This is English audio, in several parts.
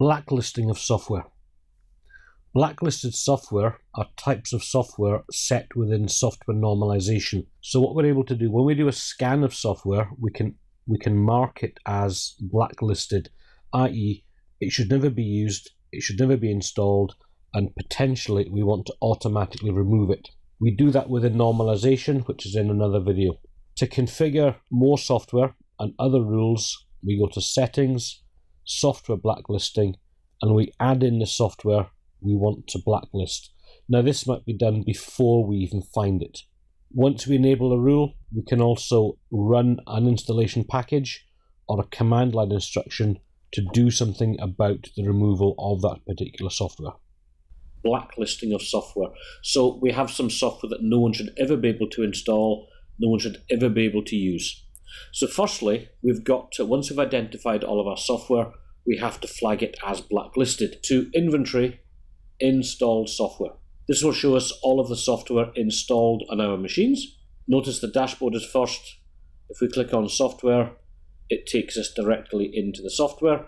Blacklisting of software. Blacklisted software are types of software set within software normalization. So what we're able to do when we do a scan of software, we can mark it as blacklisted, i.e. it should never be used, it should never be installed, and potentially we want to automatically remove it. We do that within normalization, which is in another video. To configure more software and other rules, we go to Settings, Software Blacklisting, and we add in the software we want to blacklist. Now this might be done before we even find it. Once we enable a rule, we can also run an installation package or a command line instruction to do something about the removal of that particular software. Blacklisting of software. So we have some software that no one should ever be able to install, no one should ever be able to use. So firstly, we've got to, once we've identified all of our software, we have to flag it as blacklisted. To Inventory, Installed Software. This will show us all of the software installed on our machines. Notice the dashboard is first. If we click on Software, it takes us directly into the software.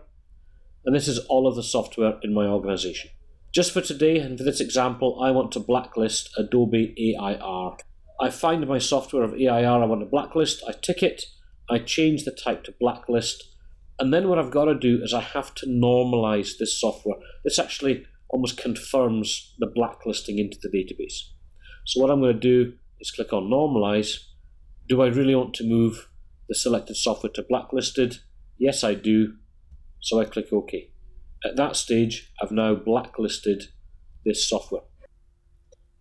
And this is all of the software in my organization. Just for today and for this example, I want to blacklist Adobe AIR. I find my software of AIR I want to blacklist, I tick it, I change the type to blacklist, and then what I've got to do is I have to normalize this software. This actually almost confirms the blacklisting into the database. So what I'm going to do is click on Normalize. Do I really want to move the selected software to blacklisted? Yes, I do. So I click OK. At that stage, I've now blacklisted this software.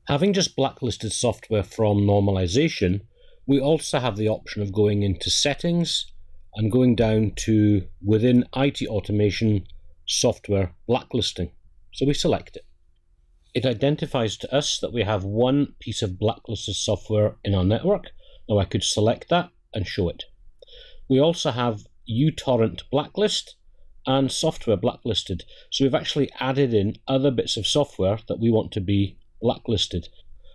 Having just blacklisted software from normalization, we also have the option of going into Settings and going down to within IT Automation Software Blacklisting. So we select it. It identifies to us that we have one piece of blacklisted software in our network. Now I could select that and show it. We also have uTorrent Blacklist and Software Blacklisted. So we've actually added in other bits of software that we want to be blacklisted.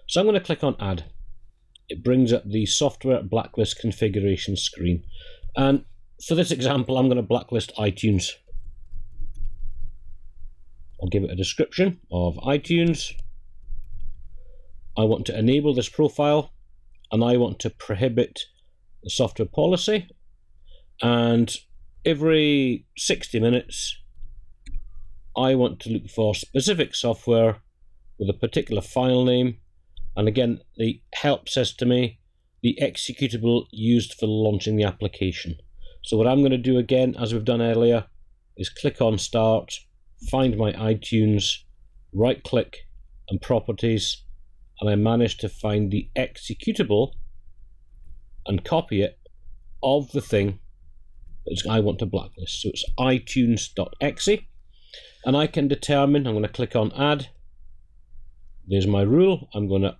So I'm going to click on Add. It brings up the Software Blacklist configuration screen. And for this example, I'm going to blacklist iTunes. I'll give it a description of iTunes. I want to enable this profile and I want to prohibit the software policy. And every 60 minutes, I want to look for specific software with a particular file name. And again, the help says to me, the executable used for launching the application. So what I'm going to do again, as we've done earlier, is click on Start, find my iTunes, right click and Properties, and I managed to find the executable and copy it of the thing that I want to blacklist. So it's itunes.exe, and I can determine, I'm going to click on Add. There's my rule. I'm going to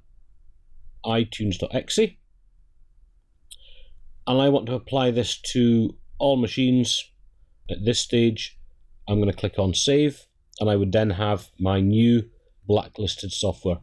itunes.exe, and I want to apply this to all machines. At this stage, I'm going to click on Save, and I would then have my new blacklisted software.